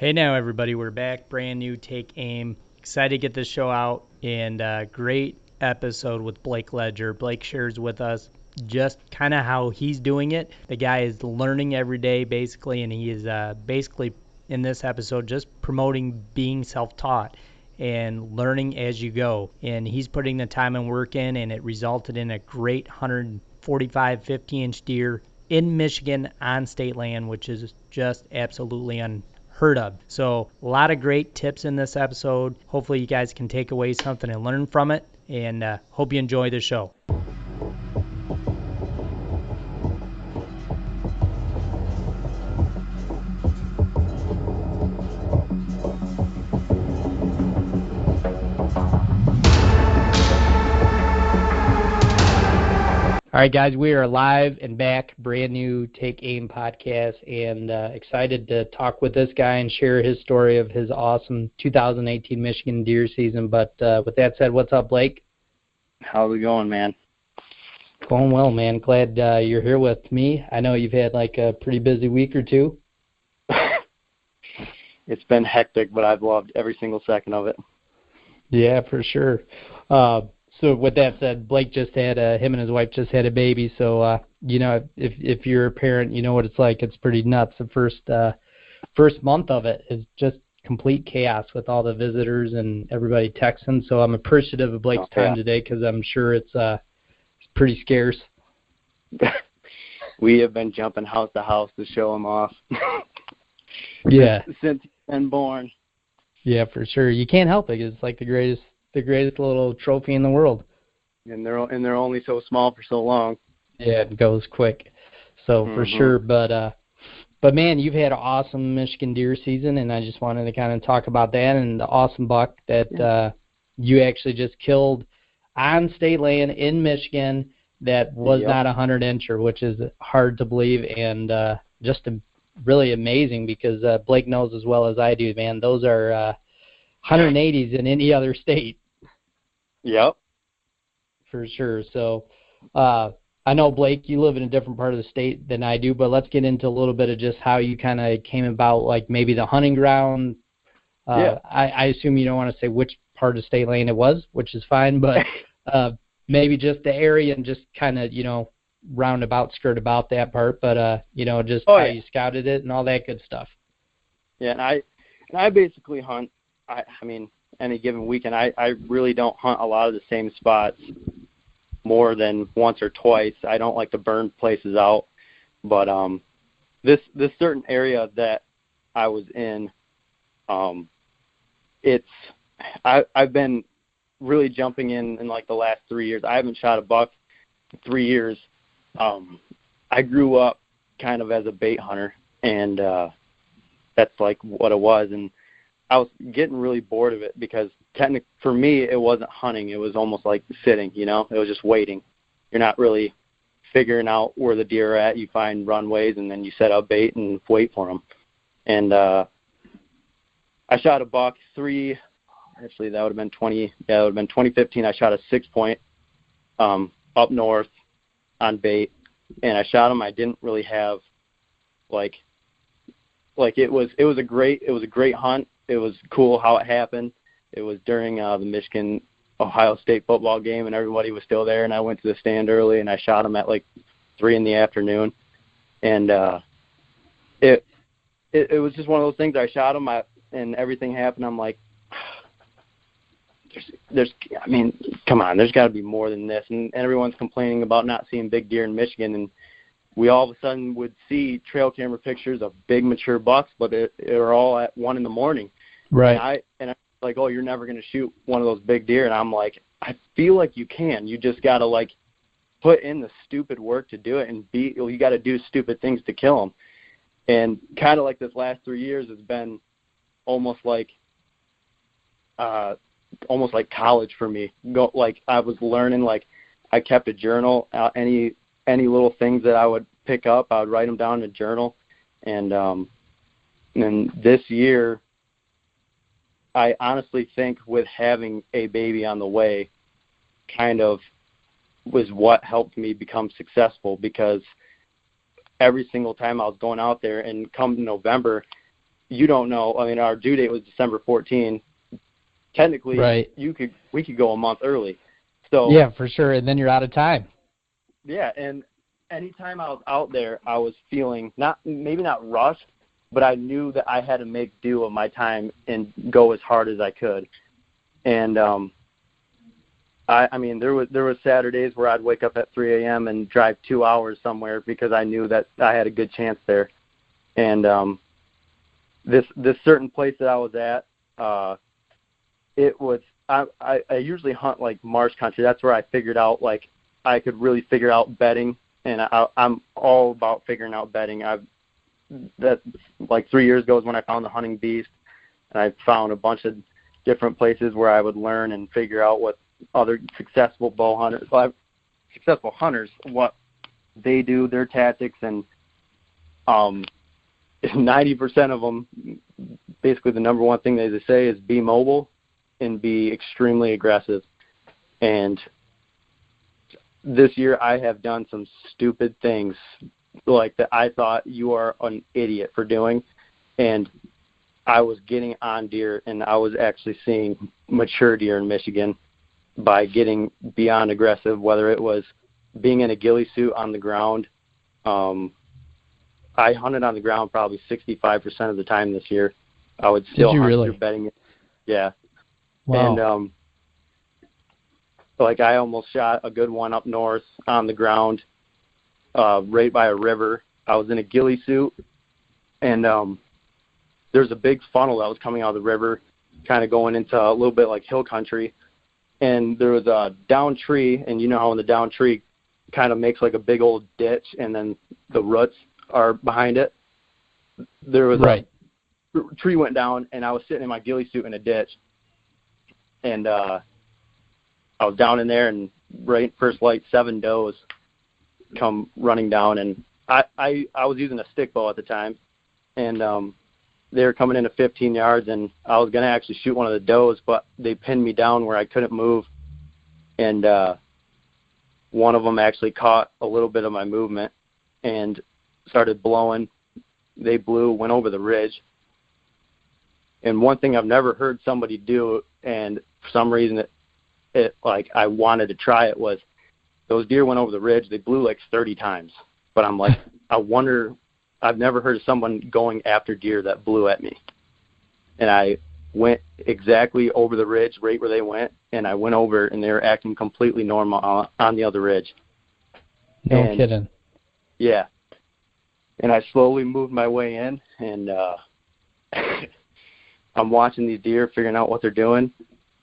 Hey now, everybody, we're back. Brand new Take Aim. Excited to get this show out, and great episode with Blake Ledger. Blake shares with us just kind of how he's doing it. The guy is learning every day, basically, and he is basically in this episode just promoting being self-taught and learning as you go. And he's putting the time and work in, and it resulted in a great 145 50-inch deer in Michigan on state land, which is just absolutely unheard of. So a lot of great tips in this episode. Hopefully you guys can take away something and learn from it, and hope you enjoy the show. All right, guys, we are live and back, brand new Take Aim podcast, and excited to talk with this guy and share his story of his awesome 2018 Michigan deer season. But with that said, what's up, Blake? How's it going, man? Going well, man. Glad you're here with me. I know you've had like a pretty busy week or two. It's been hectic, but I've loved every single second of it. Yeah, for sure. So with that said, Blake just had him and his wife just had a baby. So you know, if you're a parent, you know what it's like. It's pretty nuts. The first month of it is just complete chaos with all the visitors and everybody texting. So I'm appreciative of Blake's time today because I'm sure it's pretty scarce. We have been jumping house to house to show him off. Yeah, since he's been born. Yeah, for sure. You can't help it. It's like the greatest little trophy in the world. And they're only so small for so long. Yeah, it goes quick. So for sure, but man, you've had an awesome Michigan deer season, and I just wanted to kind of talk about that and the awesome buck that you actually just killed on state land in Michigan that was not a 100-incher, which is hard to believe and just really amazing because Blake knows as well as I do, man. Those are 180s in any other state. Yep. For sure. So I know, Blake, you live in a different part of the state than I do, but let's get into a little bit of just how you kind of came about, like maybe the hunting ground. I assume you don't want to say which part of state lane it was, which is fine, but maybe just the area and just kind of, you know, roundabout, skirt about that part, but, you know, just how you scouted it and all that good stuff. Yeah, and I basically hunt, I mean, any given weekend. I really don't hunt a lot of the same spots more than once or twice. I don't like to burn places out, but this certain area that I was in, I've been really jumping in like the last 3 years. I haven't shot a buck in 3 years. I grew up kind of as a bait hunter, and that's like what it was. And I was getting really bored of it because for me, it wasn't hunting. It was almost like sitting, you know. It was just waiting. You're not really figuring out where the deer are at. You find runways, and then you set up bait and wait for them. And I shot a buck actually that would have been 2015. I shot a 6-point up north on bait, and I shot him. I didn't really have like it was a great hunt. It was cool how it happened. It was during the Michigan-Ohio State football game, and everybody was still there, and I went to the stand early, and I shot him at like 3 p.m. And it was just one of those things. I shot him, and everything happened. I'm like, I mean, come on, there's got to be more than this. And everyone's complaining about not seeing big deer in Michigan, and we all of a sudden would see trail camera pictures of big mature bucks, but they were all at 1 a.m. Right. And I'm like, oh, you're never going to shoot one of those big deer. And I'm like, I feel like you can. You just got to like put in the stupid work to do it, and you got to do stupid things to kill them. And kind of like this last 3 years has been almost like college for me. Like I was learning. Like I kept a journal. Any little things that I would pick up, I would write them down in a journal. And then this year, I honestly think with having a baby on the way kind of was what helped me become successful, because every single time I was going out there, and come November, you don't know. I mean, our due date was December 14. Technically, right. we could go a month early. So yeah, for sure. And then you're out of time. Yeah, and anytime I was out there, I was feeling maybe not rushed, but I knew that I had to make do of my time and go as hard as I could. And I mean, there was Saturdays where I'd wake up at 3 a.m. and drive 2 hours somewhere because I knew that I had a good chance there. And this certain place that I was at, it was I usually hunt like marsh country. That's where I figured out like I could really figure out bedding, and I'm all about figuring out bedding. That like 3 years ago is when I found the hunting beast, and I found a bunch of different places where I would learn and figure out what other successful hunters, what they do, their tactics, and 90% of them, basically the number one thing they say is be mobile and be extremely aggressive. And this year I have done some stupid things like that I thought you are an idiot for doing, and I was getting on deer, and I was actually seeing mature deer in Michigan by getting beyond aggressive, whether it was being in a ghillie suit on the ground. I hunted on the ground probably 65% of the time this year. I would still hunt really? through bedding. Yeah. Wow. And like I almost shot a good one up north on the ground, right by a river. I was in a ghillie suit, and there's a big funnel that was coming out of the river, kind of going into a little bit like hill country. And there was a down tree, and you know how in the down tree kind of makes like a big old ditch, and then the roots are behind it. There was right. a tree went down, and I was sitting in my ghillie suit in a ditch, and I was down in there, and right first light, 7 does come running down, and I was using a stick bow at the time, and they were coming in at 15 yards, and I was going to actually shoot one of the does, but they pinned me down where I couldn't move, and one of them actually caught a little bit of my movement and started blowing. They blew, went over the ridge. And one thing I've never heard somebody do, and for some reason it like I wanted to try it, was those deer went over the ridge. They blew like 30 times. But I'm like, I wonder, I've never heard of someone going after deer that blew at me. And I went exactly over the ridge, right where they went, and I went over, and they were acting completely normal on the other ridge. No kidding. Yeah. And I slowly moved my way in, and I'm watching these deer, figuring out what they're doing.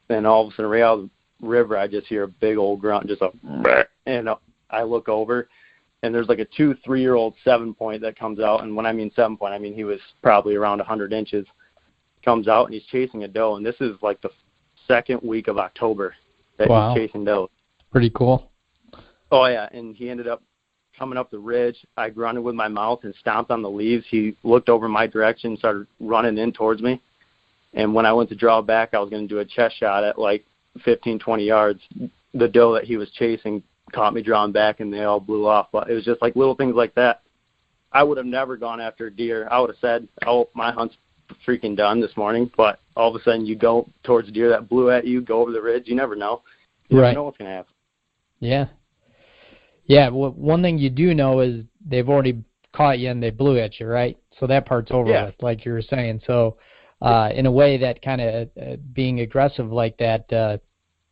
Then all of a sudden, right out of the river, I just hear a big old grunt, just a, and I look over, and there's like a 2-3-year-old 7-point that comes out. And when I mean 7-point, I mean he was probably around 100 inches. Comes out, and he's chasing a doe. And this is like the second week of October that Wow. he's chasing doe. Pretty cool. Oh, yeah, and he ended up coming up the ridge. I grunted with my mouth and stomped on the leaves. He looked over my direction and started running in towards me. And when I went to draw back, I was going to do a chest shot at like 15, 20 yards. The doe that he was chasing caught me drawing back, and they all blew off. But it was just like little things like that. I would have never gone after a deer. I would have said, oh, my hunt's freaking done this morning. But all of a sudden you go towards a deer that blew at you, go over the ridge. You never know. You right. never know what's going to happen. Yeah. Yeah, well, one thing you do know is they've already caught you and they blew at you, right? So that part's over with, like you were saying. So in a way, that kind of being aggressive like that,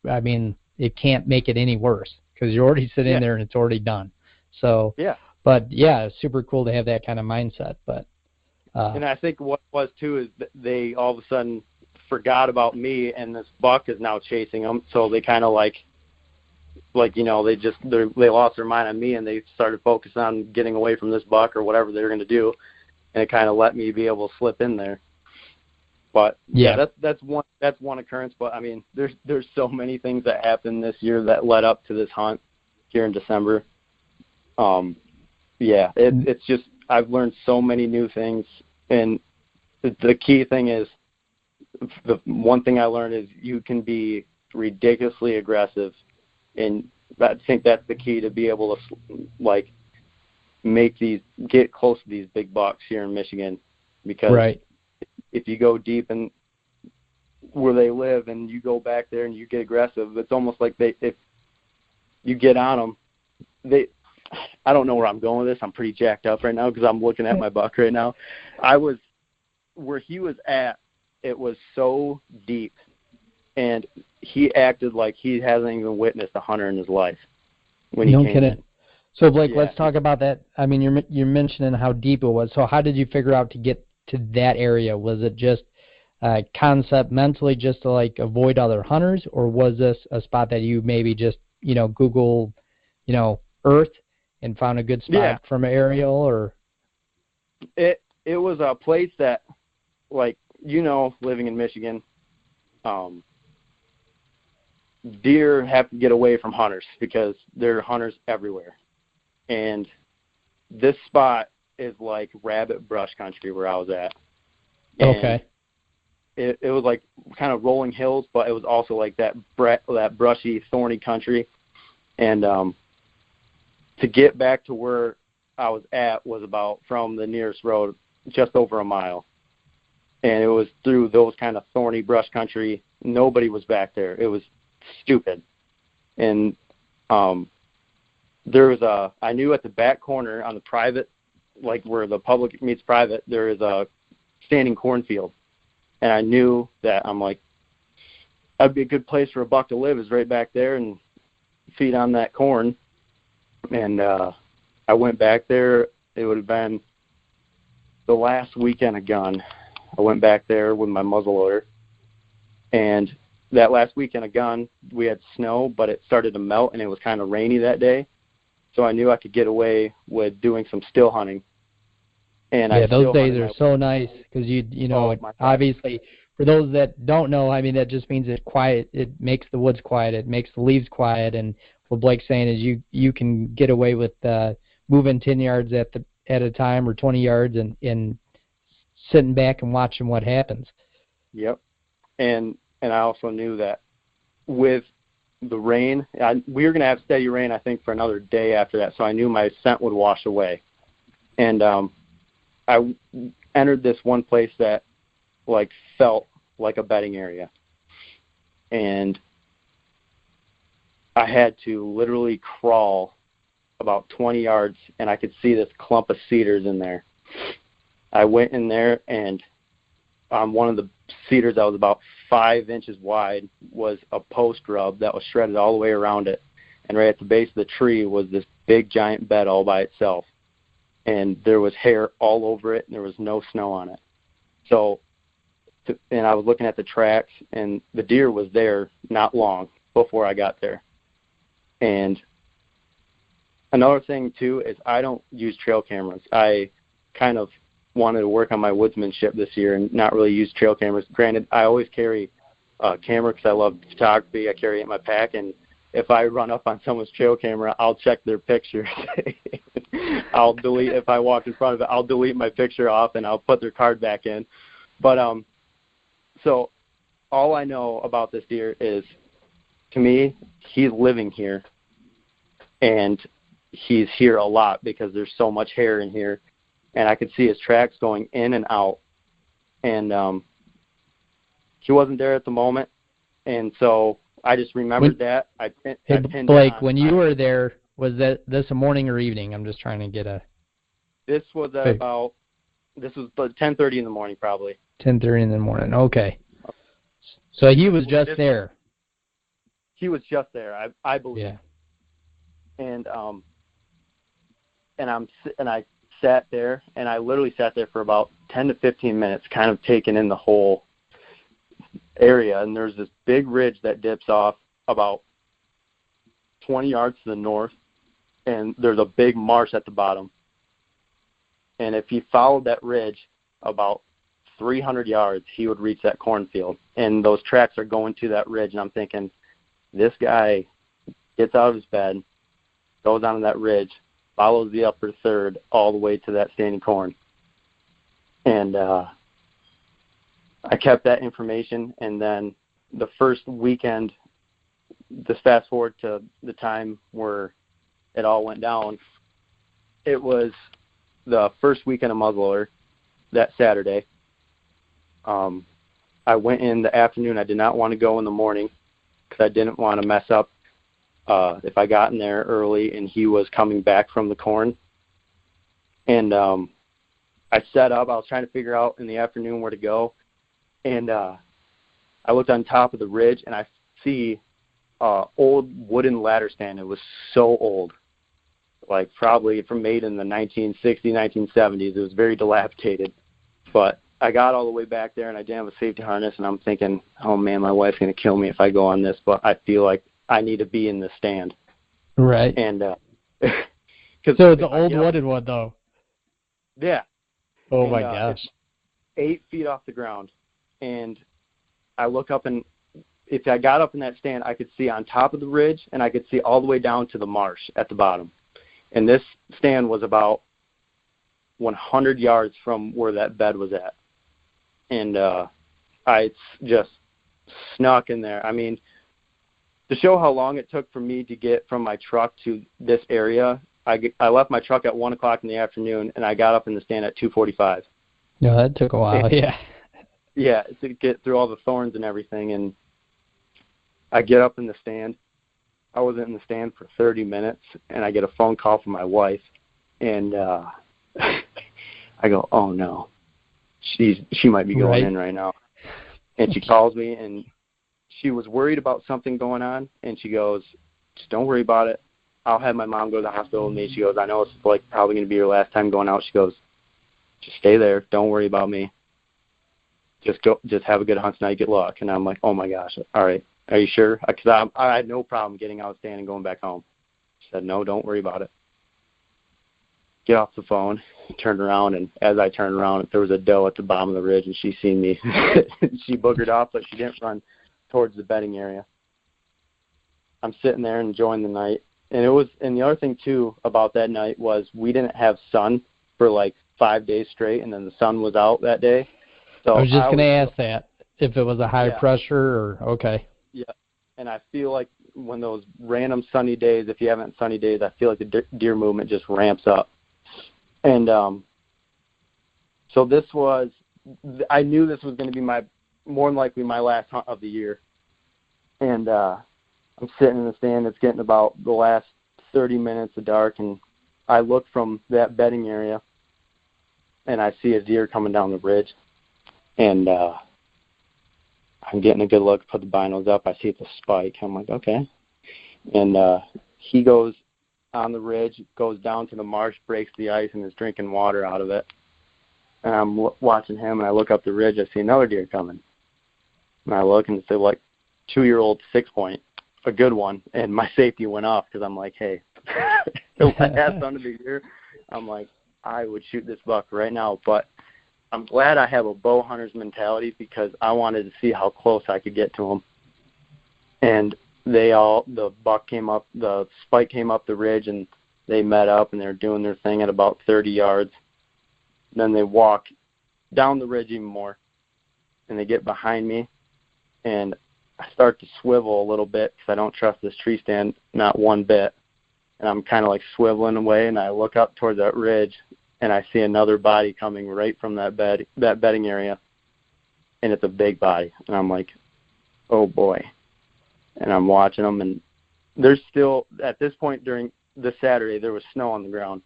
I mean, it can't make it any worse because you're already sitting there and it's already done. So, but yeah, it's super cool to have that kind of mindset. But and I think what was too is that they all of a sudden forgot about me, and this buck is now chasing them. So they kind of like you know, they lost their mind on me, and they started focusing on getting away from this buck or whatever they were going to do, and it kind of let me be able to slip in there. But that's one occurrence. But I mean, there's so many things that happened this year that led up to this hunt here in December. It's just I've learned so many new things, and the key thing is the one thing I learned is you can be ridiculously aggressive, and I think that's the key to be able to like get close to these big bucks here in Michigan, because if you go deep in where they live and you go back there and you get aggressive, it's almost like if you get on them, I don't know where I'm going with this. I'm pretty jacked up right now because I'm looking at my buck right now. Where he was at, it was so deep, and he acted like he hasn't even witnessed a hunter in his life when he came in. So, Blake, let's talk about that. I mean, you're mentioning how deep it was. So how did you figure out to get to that area? Was it just concept mentally just to, like, avoid other hunters, or was this a spot that you maybe just, Google, Earth and found a good spot from an aerial? Or it was a place that, like, living in Michigan, deer have to get away from hunters because there are hunters everywhere. And this spot is like rabbit brush country where I was at. And okay. It was like kind of rolling hills, but it was also like that brushy, thorny country. And to get back to where I was at was about, from the nearest road, just over a mile. And it was through those kind of thorny brush country. Nobody was back there. It was stupid. And there was I knew at the back corner on the private, like where the public meets private, there is a standing cornfield. And I knew that, I'm like, that'd be a good place for a buck to live, is right back there and feed on that corn. And I went back there. It would have been the last weekend of gun. I went back there with my muzzleloader. And that last weekend of gun, we had snow, but it started to melt, and it was kind of rainy that day. So I knew I could get away with doing some still hunting. And those days are so nice because obviously, for those that don't know, I mean, that just means it's quiet. It makes the woods quiet. It makes the leaves quiet. And what Blake's saying is you can get away with moving 10 yards at a time or 20 yards and sitting back and watching what happens. Yep. And I also knew that with the rain, we were going to have steady rain, I think, for another day after that. So I knew my scent would wash away. And I entered this one place that, like, felt like a bedding area. And I had to literally crawl about 20 yards, and I could see this clump of cedars in there. I went in there, and on one of the cedars that was about 5 inches wide was a post rub that was shredded all the way around it. And right at the base of the tree was this big giant bed all by itself. And there was hair all over it, and there was no snow on it. So, and I was looking at the tracks, and the deer was there not long before I got there. And another thing, too, is I don't use trail cameras. I kind of wanted to work on my woodsmanship this year and not really use trail cameras. Granted, I always carry a camera because I love photography. I carry it in my pack, and if I run up on someone's trail camera, I'll check their picture. I'll delete, if I walk in front of it, I'll delete my picture off and I'll put their card back in. But so all I know about this deer is, to me, he's living here, and he's here a lot because there's so much hair in here, and I could see his tracks going in and out. And he wasn't there at the moment, and so I just remembered that. I pinned Blake, when you were there, was this a morning or evening? I'm just trying to get a... This was about 10:30 in the morning, probably. 10:30 in the morning. Okay. So he was just there. He was just there, I believe. Yeah. And I sat there, and I literally sat there for about 10 to 15 minutes, kind of taking in the whole area. And there's this big ridge that dips off about 20 yards to the north, and there's a big marsh at the bottom. And if he followed that ridge about 300 yards, he would reach that cornfield. And those tracks are going to that ridge, and I'm thinking, this guy gets out of his bed, goes onto that ridge, follows the upper third all the way to that standing corn. And I kept that information, and then the first weekend, just fast forward to the time where it all went down, it was the first weekend of muzzleloader, that Saturday. I went in the afternoon. I did not want to go in the morning because I didn't want to mess up if I got in there early and he was coming back from the corn. And I set up. I was trying to figure out in the afternoon where to go. And I looked on top of the ridge, and I see old wooden ladder stand. It was so old, like probably from made in the 1960s, 1970s. It was very dilapidated. But I got all the way back there, and I didn't have a safety harness, and I'm thinking, oh, man, my wife's going to kill me if I go on this, but I feel like I need to be in the stand. Right. And so it's an old wooden one, though. Yeah. Oh, my gosh. 8 feet off the ground. And I look up, and if I got up in that stand, I could see on top of the ridge, and I could see all the way down to the marsh at the bottom. And this stand was about 100 yards from where that bed was at. And I just snuck in there. I mean, to show how long it took for me to get from my truck to this area, I left my truck at 1 o'clock in the afternoon, and I got up in the stand at 2:45. No, that took a while, yeah. Yeah, to get through all the thorns and everything. And I get up in the stand. I wasn't in the stand for 30 minutes, and I get a phone call from my wife. And I go, oh, no. She might be going in right now. And she calls me, and she was worried about something going on, and she goes, just don't worry about it. I'll have my mom go to the hospital with me. She goes, I know it's like probably going to be your last time going out. She goes, just stay there. Don't worry about me. Just have a good hunt tonight. Get luck. And I'm like, oh, my gosh. All right. Are you sure? Because I had no problem getting out of stand and going back home. She said, no, don't worry about it. Get off the phone, turned around, and as I turned around, there was a doe at the bottom of the ridge, and she seen me. She boogered off, but she didn't run towards the bedding area. I'm sitting there enjoying the night. And the other thing, too, about that night was we didn't have sun for like 5 days straight, and then the sun was out that day. So I was just going to ask that, if it was a high pressure or, okay. Yeah, and I feel like when those random sunny days, if you haven't sunny days, I feel like the deer movement just ramps up. And so I knew this was going to be more than likely my last hunt of the year. And I'm sitting in the stand. It's getting about the last 30 minutes of dark, and I look from that bedding area, and I see a deer coming down the ridge. And I'm getting a good look, put the binos up. I see it's a spike. I'm like, okay. And he goes on the ridge, goes down to the marsh, breaks the ice, and is drinking water out of it. And I'm watching him, and I look up the ridge. I see another deer coming. And I look, and it's like 2-year-old 6-point, a good one. And my safety went off because I'm like, hey, the last hunt of the year, I'm like, I would shoot this buck right now. But I'm glad I have a bow hunter's mentality because I wanted to see how close I could get to him. And the spike came up the ridge, and they met up, and they're doing their thing at about 30 yards. And then they walk down the ridge even more, and they get behind me, and I start to swivel a little bit because I don't trust this tree stand not one bit. And I'm kind of like swiveling away, and I look up towards that ridge, and I see another body coming right from that bedding area, and it's a big body. And I'm like, oh, boy. And I'm watching them, and there's still, at this point during this Saturday, there was snow on the ground.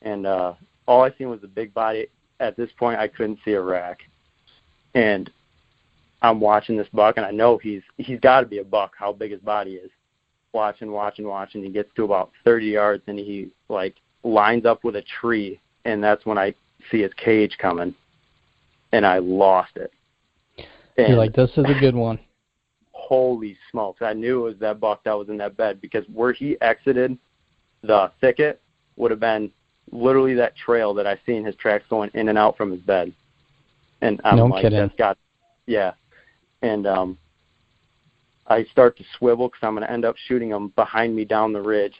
And all I seen was a big body. At this point, I couldn't see a rack. And I'm watching this buck, and I know he's got to be a buck, how big his body is. Watching. He gets to about 30 yards, and he, like, lines up with a tree, and that's when I see his cage coming, and I lost it. And you're like, this is a good one. Holy smokes. I knew it was that buck that was in that bed because where he exited the thicket would have been literally that trail that I seen his tracks going in and out from his bed. And I'm like, kidding. That's got, yeah. And I start to swivel because I'm going to end up shooting him behind me down the ridge.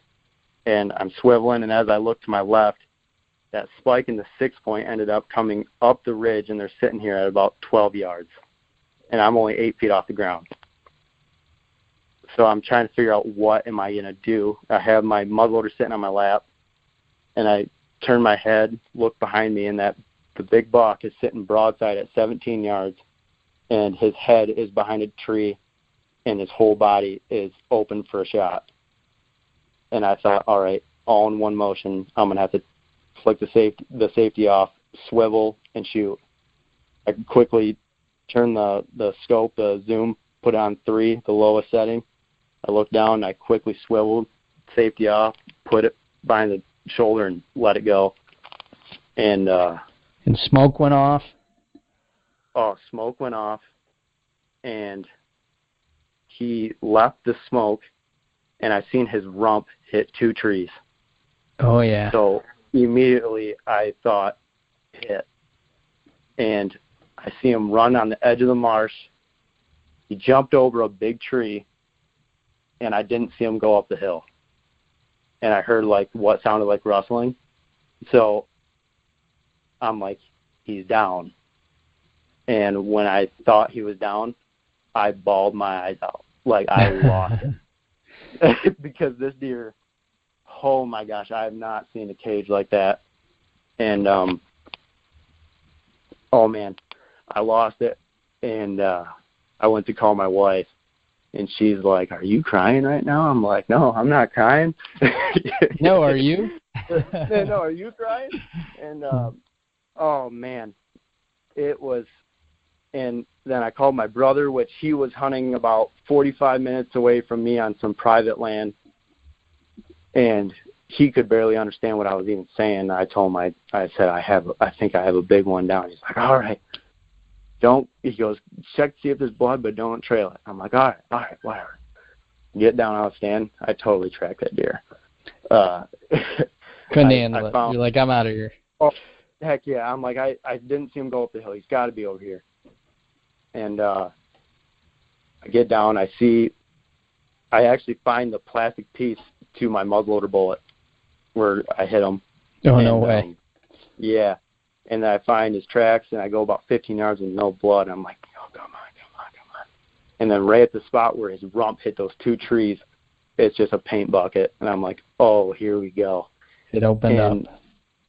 And I'm swiveling, and as I look to my left, that spike in the 6-point ended up coming up the ridge, and they're sitting here at about 12 yards. And I'm only 8 feet off the ground. So I'm trying to figure out what am I going to do. I have my muzzleloader sitting on my lap, and I turn my head, look behind me, and that the big buck is sitting broadside at 17 yards, and his head is behind a tree, and his whole body is open for a shot. And I thought, all right, all in one motion, I'm going to have to flick the safety off, swivel, and shoot. I quickly turn the scope, the zoom, put it on 3, the lowest setting. I looked down, and I quickly swiveled, safety off, put it behind the shoulder, and let it go. And smoke went off? Oh, smoke went off, and he left the smoke, and I seen his rump hit 2 trees. Oh, yeah. So immediately I thought, hit. And I see him run on the edge of the marsh. He jumped over a big tree, and I didn't see him go up the hill. And I heard like what sounded like rustling. So I'm like, he's down. And when I thought he was down, I bawled my eyes out. Like I lost it. Because this deer, oh my gosh, I have not seen a cage like that. And oh man, I lost it. And I went to call my wife, and she's like, "Are you crying right now?" I'm like, "No, I'm not crying." No, are you? No, are you crying? And oh man, it was. And then I called my brother, which he was hunting about 45 minutes away from me on some private land, and he could barely understand what I was even saying. I told him, I said, I think I have a big one down. He's like, all right, he goes, check to see if there's blood, but don't trail it. I'm like, all right, whatever. Get down out of stand. I totally tracked that deer. Couldn't handle it. You're like, I'm out of here. Oh, heck yeah. I'm like, I didn't see him go up the hill. He's got to be over here. And I get down. I actually find the plastic piece to my muzzleloader bullet where I hit him. Oh, no way. Yeah. And then I find his tracks, and I go about 15 yards with no blood. And I'm like, oh, come on. And then right at the spot where his rump hit those 2 trees, it's just a paint bucket. And I'm like, oh, here we go. It opened up.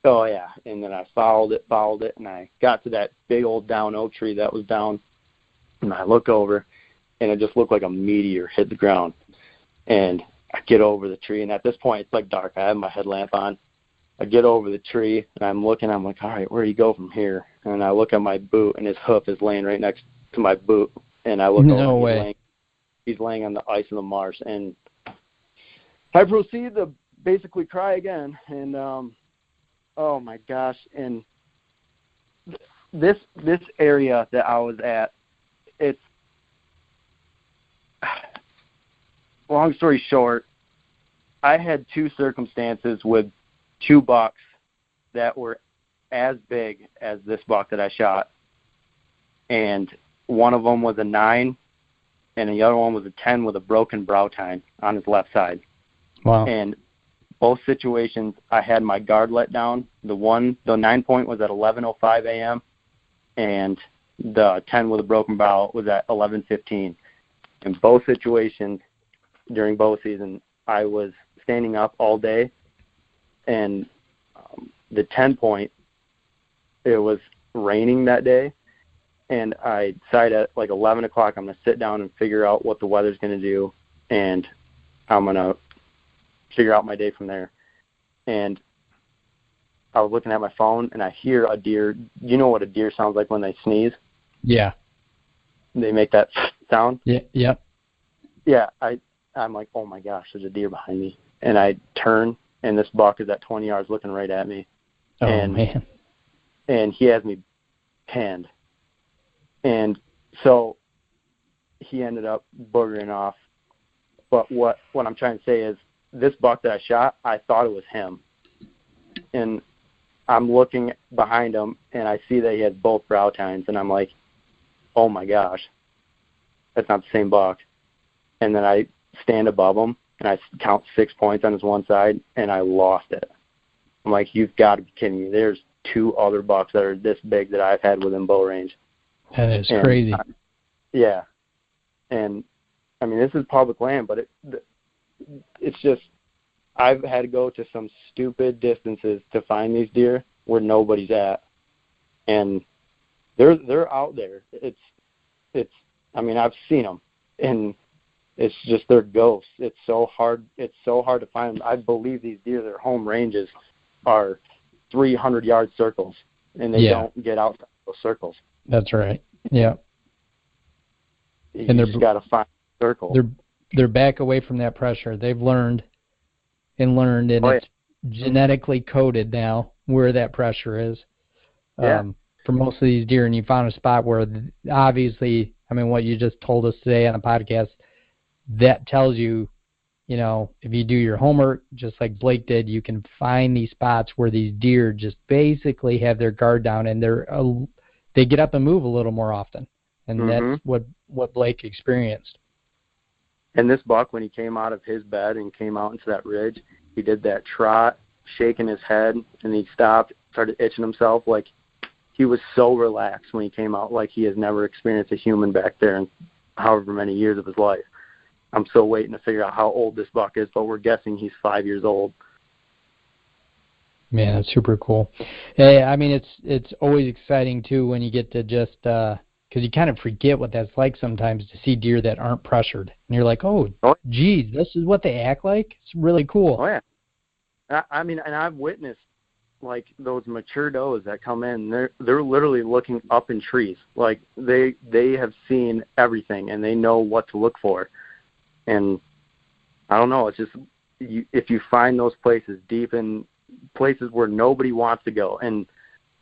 Oh, yeah. And then I followed it, and I got to that big old down oak tree that was down. And I look over, and it just looked like a meteor hit the ground. And I get over the tree, and at this point, it's like dark. I have my headlamp on. I get over the tree, and I'm looking. I'm like, all right, where do you go from here? And I look at my boot, and his hoof is laying right next to my boot. And I look over. No way. He's laying on the ice in the marsh. And I proceed to basically cry again. And, oh, my gosh. And this area that I was at, it's, long story short, I had 2 circumstances with 2 bucks that were as big as this buck that I shot. And one of them was a 9, and the other one was a 10 with a broken brow tine on his left side. Wow. And both situations, I had my guard let down. The 9-point was at 11:05 a.m., and the 10 with a broken brow was at 11:15. In both situations, during bow season, I was standing up all day, and the 10-point, it was raining that day, and I decided at like 11 o'clock I'm going to sit down and figure out what the weather's going to do, and I'm going to figure out my day from there. And I was looking at my phone, and I hear a deer. You know what a deer sounds like when they sneeze? Yeah. They make that sound? Yeah. Yep. Yeah, I'm like, oh my gosh, there's a deer behind me. And I turn, and this buck is at 20 yards looking right at me. Oh, man. And he has me pinned. And so he ended up boogering off. But what I'm trying to say is this buck that I shot, I thought it was him. And I'm looking behind him, and I see that he has both brow tines, and I'm like, oh my gosh, that's not the same buck. And then I stand above him, and I count 6 points on his one side, and I lost it. I'm like, you've got to be kidding me. There's 2 other bucks that are this big that I've had within bow range. That is crazy. Yeah. And, I mean, this is public land, but it's just, I've had to go to some stupid distances to find these deer where nobody's at. and they're out there. I mean, I've seen them, and it's just they're ghosts. It's so hard to find them. I believe these deer, their home ranges are 300-yard circles, and they don't get outside those circles. That's right. Yeah. You just got to find a circle. They're back away from that pressure. They've learned, and it's genetically coded now where that pressure is. For most of these deer, and you found a spot where obviously, I mean, what you just told us today on the podcast, that tells you, if you do your homework, just like Blake did, you can find these spots where these deer just basically have their guard down, and they get up and move a little more often. And that's what Blake experienced. And this buck, when he came out of his bed and came out into that ridge, he did that trot, shaking his head, and he stopped, started itching himself. Like, he was so relaxed when he came out, like he has never experienced a human back there in however many years of his life. I'm still waiting to figure out how old this buck is, but we're guessing he's 5 years old. Man, that's super cool. Hey, I mean, it's always exciting, too, when you get to just because you kind of forget what that's like sometimes to see deer that aren't pressured. And you're like, oh, geez, this is what they act like? It's really cool. Oh, yeah. I mean, and I've witnessed, like, those mature does that come in, they're literally looking up in trees. Like, they have seen everything, and they know what to look for. And I don't know, it's just if you find those places deep in places where nobody wants to go, and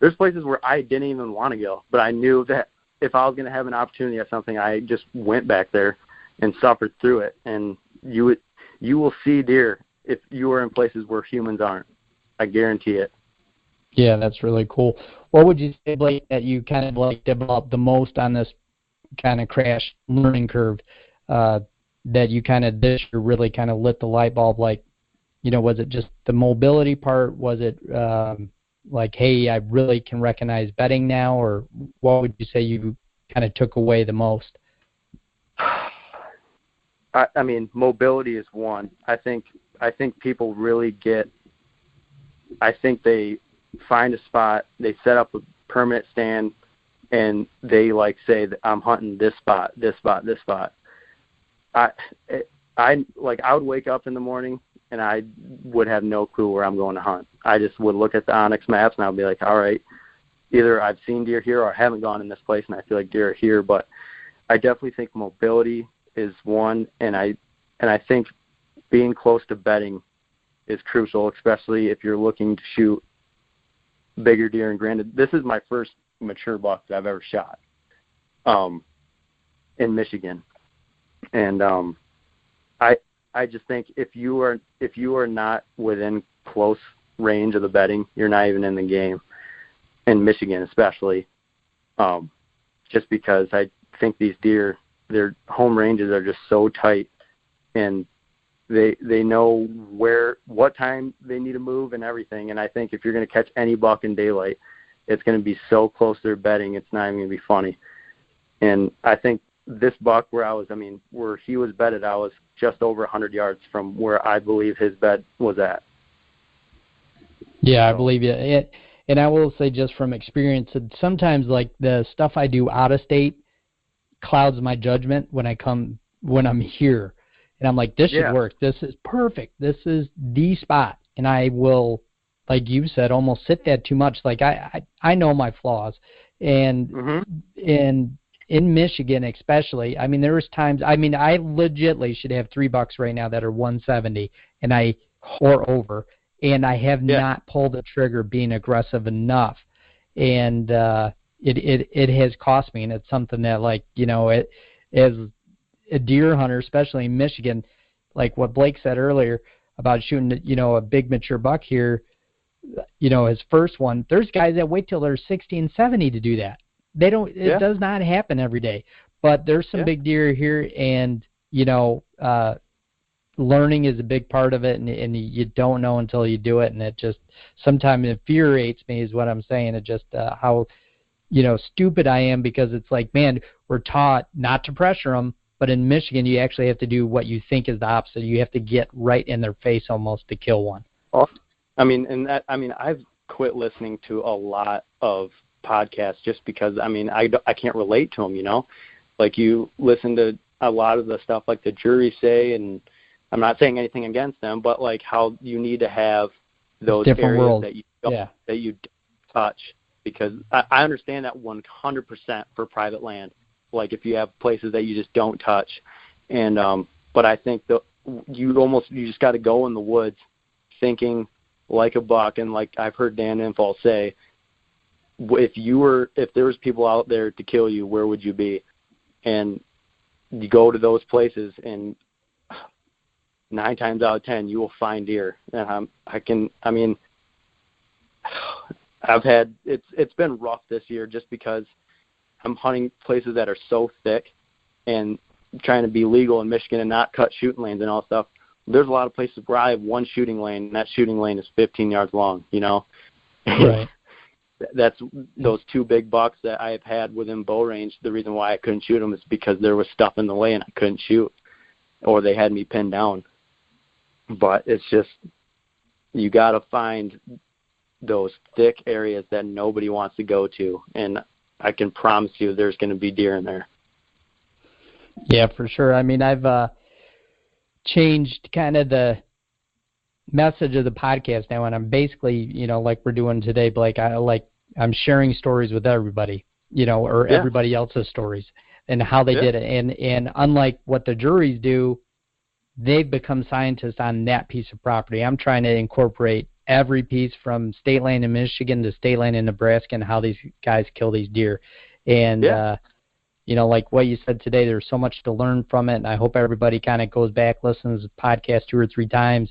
there's places where I didn't even want to go, but I knew that if I was going to have an opportunity at something, I just went back there and suffered through it. And you will see deer if you are in places where humans aren't. I guarantee it. Yeah, that's really cool. What would you say, Blake, that you kind of like developed the most on this kind of crash learning curve that you kind of this year really kind of lit the light bulb? Like, was it just the mobility part? Was it like, hey, I really can recognize bedding now? Or what would you say you kind of took away the most? I mean, mobility is one. I think people really I think they find a spot, they set up a permanent stand, and they say that I'm hunting this spot, this spot, this spot. I would wake up in the morning and I would have no clue where I'm going to hunt. I just would look at the Onyx maps and I'd be like, all right, either I've seen deer here or I haven't gone in this place and I feel like deer are here. But I definitely think mobility is one, and I think being close to bedding is crucial, especially if you're looking to shoot bigger deer. And granted, this is my first mature buck that I've ever shot in Michigan. And I just think if you are not within close range of the bedding, you're not even in the game, in Michigan especially, just because I think these deer, their home ranges are just so tight, and they know what time they need to move and everything. And I think if you're going to catch any buck in daylight, it's going to be so close to their bedding, it's not even going to be funny. And I think this buck where he was bedded, I was just over 100 yards from where I believe his bed was at. Yeah, I believe you. And I will say, just from experience, that sometimes like the stuff I do out of state clouds my judgment when I'm here. And I'm like, this should work. This is perfect. This is the spot. And I will, like you said, almost sit that too much. Like I know my flaws. And in Michigan especially, I mean, there was times, I legitimately should have 3 bucks right now that are 170 or over, and I have not pulled the trigger being aggressive enough. And it has cost me, and it's something that, as a deer hunter, especially in Michigan, like what Blake said earlier about shooting, a big mature buck here, his first one, there's guys that wait till they're 60 and 70 to do that. It does not happen every day, but there's some big deer here, and, learning is a big part of it, and you don't know until you do it. And it just sometimes infuriates me is what I'm saying. It just, how, stupid I am, because it's like, man, we're taught not to pressure them, but in Michigan, you actually have to do what you think is the opposite. You have to get right in their face almost to kill one. I've quit listening to a lot of podcast just because, I mean, I can't relate to them, you know? Like, you listen to a lot of the stuff like the jury say, and I'm not saying anything against them, but like how you need to have those different areas world. that you don't, that you touch, because I understand that 100% for private land. Like if you have places that you just don't touch, and but I think you just got to go in the woods thinking like a buck, and like I've heard Dan Infall say, if there was people out there to kill you, where would you be? And you go to those places, and 9 times out of 10 you will find deer. And it's been rough this year just because I'm hunting places that are so thick and trying to be legal in Michigan and not cut shooting lanes and all stuff. There's a lot of places where I have one shooting lane, and that shooting lane is 15 yards long, you know? Right. That's those 2 big bucks that I have had within bow range. The reason why I couldn't shoot them is because there was stuff in the way and I couldn't shoot, or they had me pinned down. But it's just, you got to find those thick areas that nobody wants to go to, and I can promise you there's going to be deer in there. Yeah, for sure. I mean, I've changed kind of the message of the podcast now, and I'm basically, you know, like we're doing today, Blake, I'm sharing stories with everybody, you know, or everybody else's stories and how they did it. And unlike what the juries do, they've become scientists on that piece of property. I'm trying to incorporate every piece from state land in Michigan to state land in Nebraska and how these guys kill these deer. And, you know, like what you said today, there's so much to learn from it. And I hope everybody kind of goes back, listens to the podcast 2 or 3 times,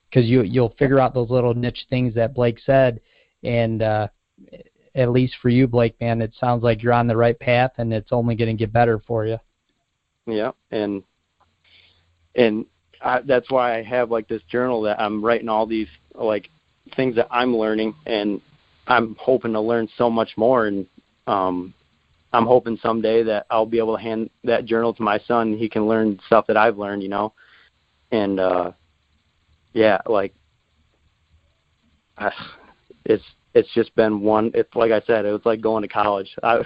because you'll figure out those little niche things that Blake said. And at least for you, Blake, man, it sounds like you're on the right path, and it's only going to get better for you. Yeah, and that's why I have like this journal that I'm writing all these like things that I'm learning, and I'm hoping to learn so much more. And I'm hoping someday that I'll be able to hand that journal to my son, and he can learn stuff that I've learned, you know. And it's just been one. It's like I said, it was like going to college. I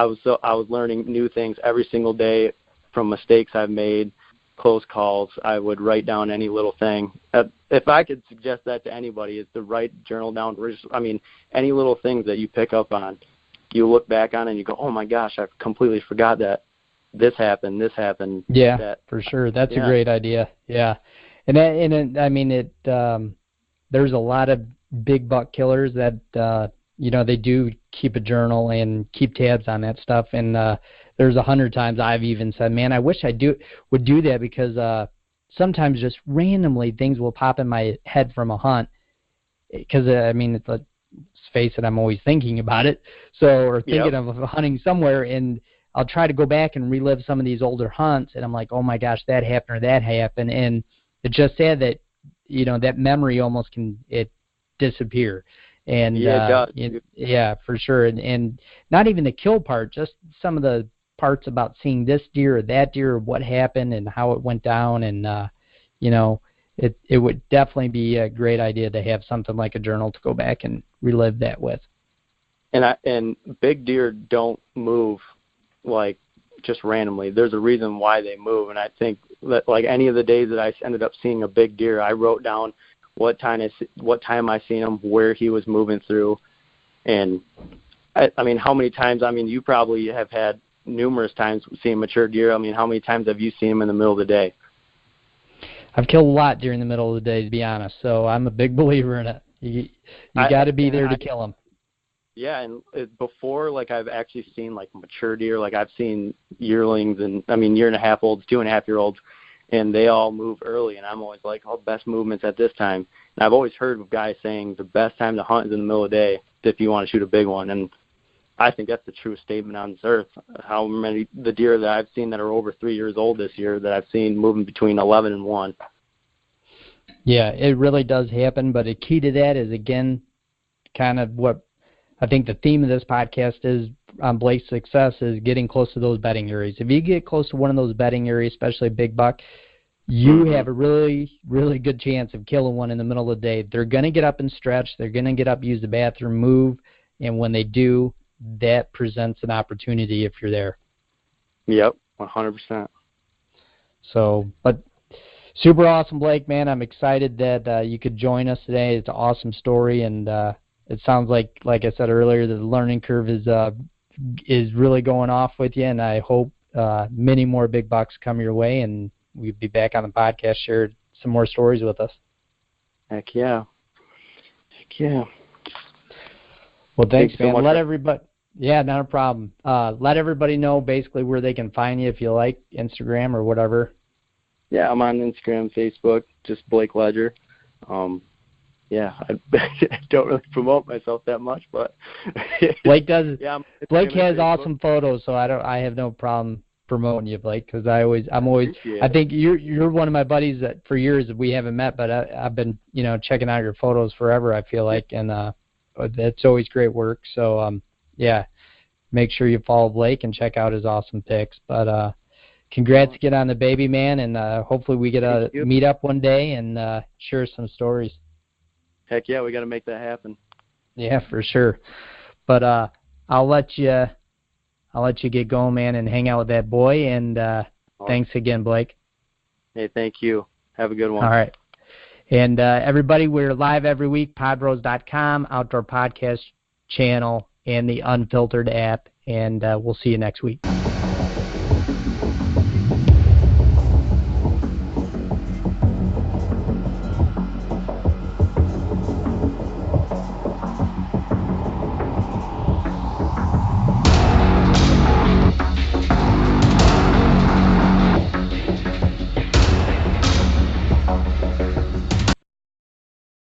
was learning new things every single day from mistakes I've made, close calls. I would write down any little thing. If I could suggest that to anybody, is to write journal down. I mean, any little things that you pick up on, you look back on and you go, oh my gosh, I completely forgot that this happened. Yeah, for sure. That's a great idea. Yeah. And I mean, there's a lot of big buck killers that, you know, they do keep a journal and keep tabs on that stuff. And there's 100 times I've even said, man, I wish I would do that, because sometimes just randomly things will pop in my head from a hunt. Because, I mean, let's face it, I'm always thinking about it. Or thinking of hunting somewhere, and I'll try to go back and relive some of these older hunts, and I'm like, oh my gosh, that happened or that happened. And it's just sad that, you know, that memory almost can disappear. And it does. Yeah, for sure. And not even the kill part, just some of the parts about seeing this deer or that deer, or what happened and how it went down. And you know, it would definitely be a great idea to have something like a journal to go back and relive that with. And big deer don't move like just randomly. There's a reason why they move, and I think that like any of the days that I ended up seeing a big deer, I wrote down what time I seen him, where he was moving through. And I mean, how many times, I mean, you probably have had numerous times seeing mature deer. I mean, how many times have you seen them in the middle of the day? I've killed a lot during the middle of the day, to be honest, so I'm a big believer in it. You got to be there to kill them. Yeah, and before, like, I've actually seen, like, mature deer. Like, I've seen yearlings and, I mean, 1.5-year-olds, 2.5-year-olds, and they all move early, and I'm always like, oh, best movement's at this time. And I've always heard of guys saying the best time to hunt is in the middle of the day if you want to shoot a big one, and I think that's the true statement on this earth. How many the deer that I've seen that are over 3 years old this year that I've seen moving between 11 and 1. Yeah, it really does happen, but a key to that is, again, kind of what I think the theme of this podcast is on Blake's Success, is getting close to those bedding areas. If you get close to one of those bedding areas, especially a big buck, you have a really, really good chance of killing one in the middle of the day. They're going to get up and stretch. They're going to get up, use the bathroom, move, and when they do, that presents an opportunity if you're there. Yep, 100%. So, but super awesome, Blake, man. I'm excited that you could join us today. It's an awesome story, and it sounds like I said earlier, the learning curve is really going off with you, and I hope many more big bucks come your way, and we'll be back on the podcast, share some more stories with us. Heck yeah. Well, thanks, man. So Let everybody. Yeah, not a problem. Let everybody know basically where they can find you if you like, Instagram or whatever. Yeah, I'm on Instagram, Facebook, just Blake Ledger. Yeah, I don't really promote myself that much, but Blake does. Yeah, Blake has awesome photos, so I have no problem promoting you, Blake, because I think you're one of my buddies that for years we haven't met, but I've been checking out your photos forever. I feel like, and that's always great work. So yeah, make sure you follow Blake and check out his awesome pics. But congrats again on the baby, man, and hopefully we get to meet up one day and share some stories. Heck yeah, we got to make that happen. Yeah, for sure. But I'll let you get going, man, and hang out with that boy. And thanks again, Blake. Hey, thank you. Have a good one. All right. And everybody, we're live every week, podbros.com, Outdoor Podcast channel, and the Unfiltered app. And we'll see you next week.